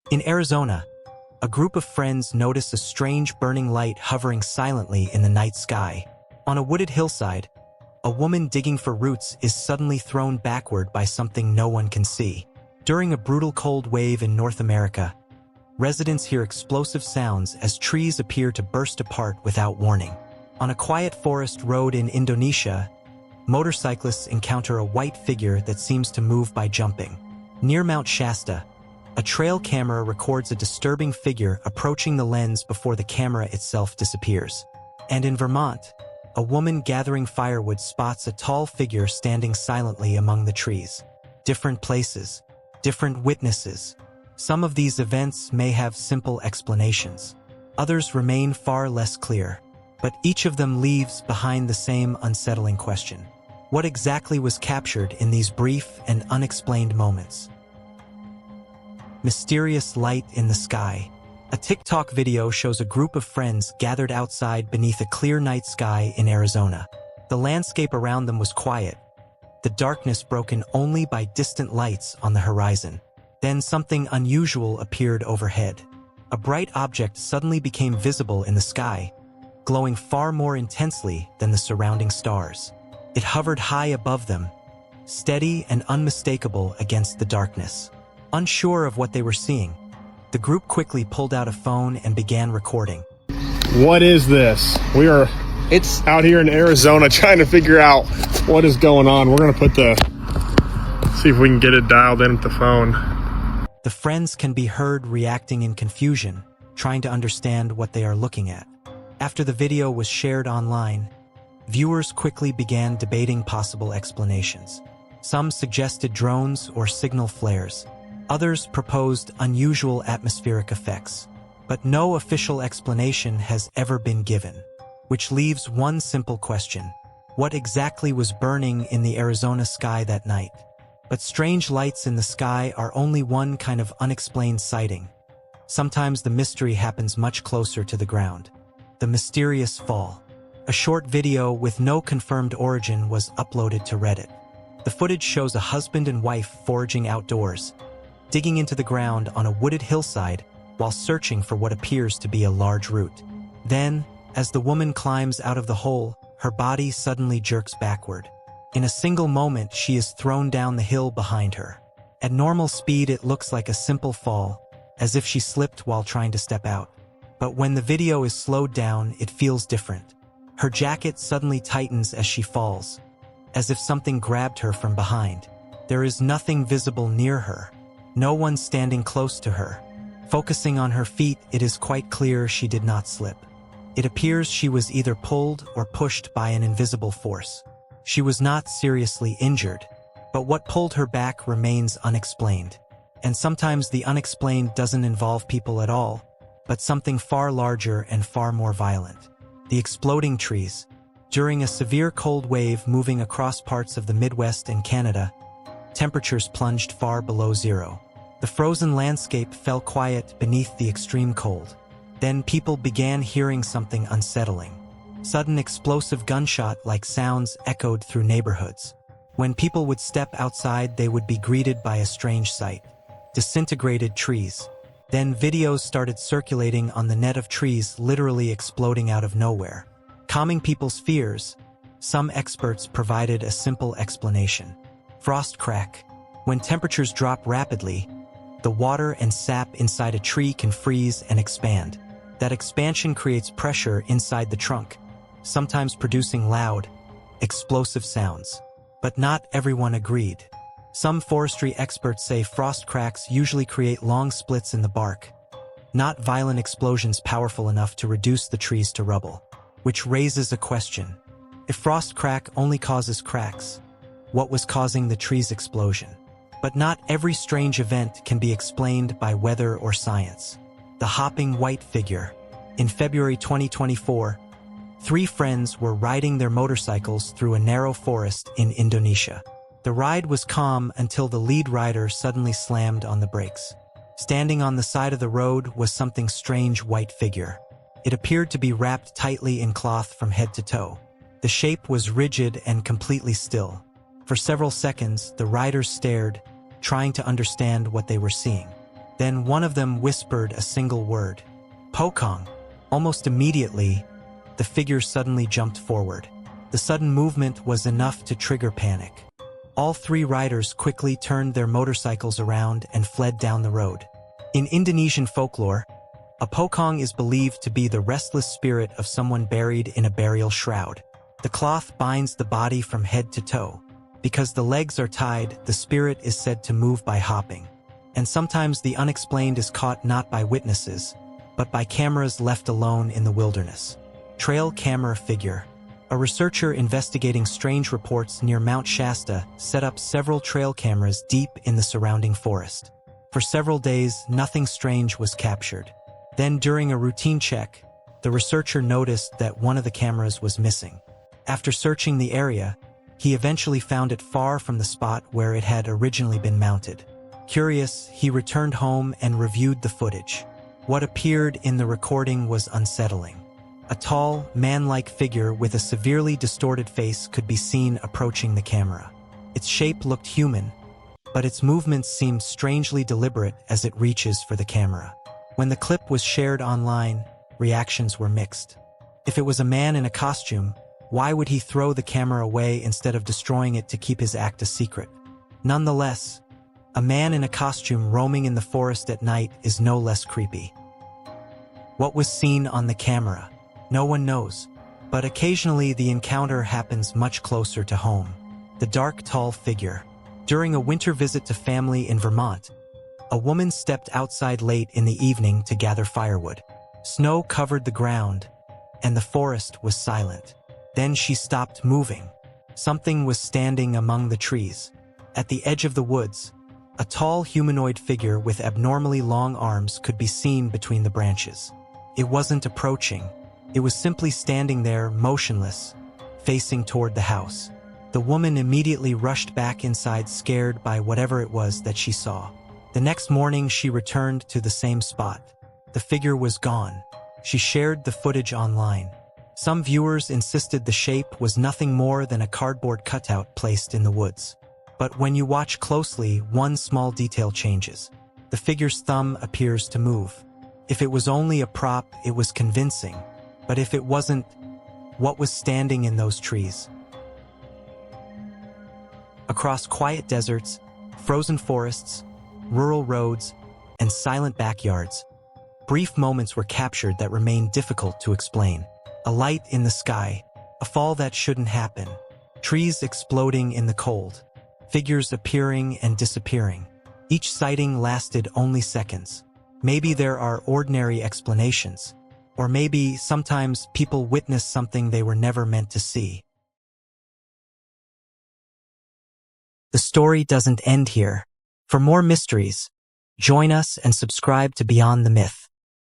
In Arizona, a group of friends notice a strange burning light hovering silently in the night sky. On a wooded hillside, a woman digging for roots is suddenly thrown backward by something no one can see. During a brutal cold wave in North America, residents hear explosive sounds as trees appear to burst apart without warning. On a quiet forest road in Indonesia, motorcyclists encounter a white figure that seems to move by jumping. Near Mount Shasta, a trail camera records a disturbing figure approaching the lens before the camera itself disappears. And in Vermont, a woman gathering firewood spots a tall figure standing silently among the trees. Different places, different witnesses. Some of these events may have simple explanations. Others remain far less clear, but each of them leaves behind the same unsettling question. What exactly was captured in these brief and unexplained moments? Mysterious light in the sky. A TikTok video shows a group of friends gathered outside beneath a clear night sky in Arizona. The landscape around them was quiet, the darkness broken only by distant lights on the horizon. Then something unusual appeared overhead. A bright object suddenly became visible in the sky, glowing far more intensely than the surrounding stars. It hovered high above them, steady and unmistakable against the darkness. Unsure of what they were seeing, the group quickly pulled out a phone and began recording. What is this? We are out here in Arizona trying to figure out what is going on. We're gonna see if we can get it dialed in with the phone. The friends can be heard reacting in confusion, trying to understand what they are looking at. After the video was shared online, viewers quickly began debating possible explanations. Some suggested drones or signal flares. Others proposed unusual atmospheric effects. But no official explanation has ever been given, which leaves one simple question. What exactly was burning in the Arizona sky that night? But strange lights in the sky are only one kind of unexplained sighting. Sometimes the mystery happens much closer to the ground. The mysterious fall. A short video with no confirmed origin was uploaded to Reddit. The footage shows a husband and wife foraging outdoors, digging into the ground on a wooded hillside while searching for what appears to be a large root. Then, as the woman climbs out of the hole, her body suddenly jerks backward. In a single moment, she is thrown down the hill behind her. At normal speed, it looks like a simple fall, as if she slipped while trying to step out. But when the video is slowed down, it feels different. Her jacket suddenly tightens as she falls, as if something grabbed her from behind. There is nothing visible near her, no one standing close to her. Focusing on her feet, it is quite clear she did not slip. It appears she was either pulled or pushed by an invisible force. She was not seriously injured, but what pulled her back remains unexplained. And sometimes the unexplained doesn't involve people at all, but something far larger and far more violent. The exploding trees. During a severe cold wave moving across parts of the Midwest and Canada, temperatures plunged far below zero. The frozen landscape fell quiet beneath the extreme cold. Then people began hearing something unsettling. Sudden explosive gunshot-like sounds echoed through neighborhoods. When people would step outside, they would be greeted by a strange sight. Disintegrated trees. Then videos started circulating on the net of trees literally exploding out of nowhere. Calming people's fears, some experts provided a simple explanation. Frost crack. When temperatures drop rapidly, the water and sap inside a tree can freeze and expand. That expansion creates pressure inside the trunk, sometimes producing loud, explosive sounds. But not everyone agreed. Some forestry experts say frost cracks usually create long splits in the bark, not violent explosions powerful enough to reduce the trees to rubble. Which raises a question. If frost crack only causes cracks, what was causing the tree's explosion? But not every strange event can be explained by weather or science. The hopping white figure. In February 2024, 3 friends were riding their motorcycles through a narrow forest in Indonesia. The ride was calm until the lead rider suddenly slammed on the brakes. Standing on the side of the road was something strange white figure. It appeared to be wrapped tightly in cloth from head to toe. The shape was rigid and completely still. For several seconds, the riders stared, trying to understand what they were seeing. Then one of them whispered a single word. Pocong. Almost immediately, the figure suddenly jumped forward. The sudden movement was enough to trigger panic. All three riders quickly turned their motorcycles around and fled down the road. In Indonesian folklore, a pocong is believed to be the restless spirit of someone buried in a burial shroud. The cloth binds the body from head to toe. Because the legs are tied, the spirit is said to move by hopping. And sometimes the unexplained is caught not by witnesses, but by cameras left alone in the wilderness. Trail camera figure. A researcher investigating strange reports near Mount Shasta set up several trail cameras deep in the surrounding forest. For several days, nothing strange was captured. Then, during a routine check, the researcher noticed that one of the cameras was missing. After searching the area, he eventually found it far from the spot where it had originally been mounted. Curious, he returned home and reviewed the footage. What appeared in the recording was unsettling. A tall, man-like figure with a severely distorted face could be seen approaching the camera. Its shape looked human, but its movements seemed strangely deliberate as it reaches for the camera. When the clip was shared online, reactions were mixed. If it was a man in a costume, why would he throw the camera away instead of destroying it to keep his act a secret? Nonetheless, a man in a costume roaming in the forest at night is no less creepy. What was seen on the camera? No one knows, but occasionally the encounter happens much closer to home. The dark, tall figure. During a winter visit to family in Vermont, a woman stepped outside late in the evening to gather firewood. Snow covered the ground, and the forest was silent. Then she stopped moving. Something was standing among the trees. At the edge of the woods, a tall humanoid figure with abnormally long arms could be seen between the branches. It wasn't approaching. It was simply standing there, motionless, facing toward the house. The woman immediately rushed back inside, scared by whatever it was that she saw. The next morning, she returned to the same spot. The figure was gone. She shared the footage online. Some viewers insisted the shape was nothing more than a cardboard cutout placed in the woods. But when you watch closely, one small detail changes. The figure's thumb appears to move. If it was only a prop, it was convincing. But if it wasn't, what was standing in those trees? Across quiet deserts, frozen forests, rural roads, and silent backyards, brief moments were captured that remain difficult to explain. A light in the sky, a fall that shouldn't happen, trees exploding in the cold, figures appearing and disappearing. Each sighting lasted only seconds. Maybe there are ordinary explanations, or maybe sometimes people witness something they were never meant to see. The story doesn't end here. For more mysteries, join us and subscribe to Beyond the Myth.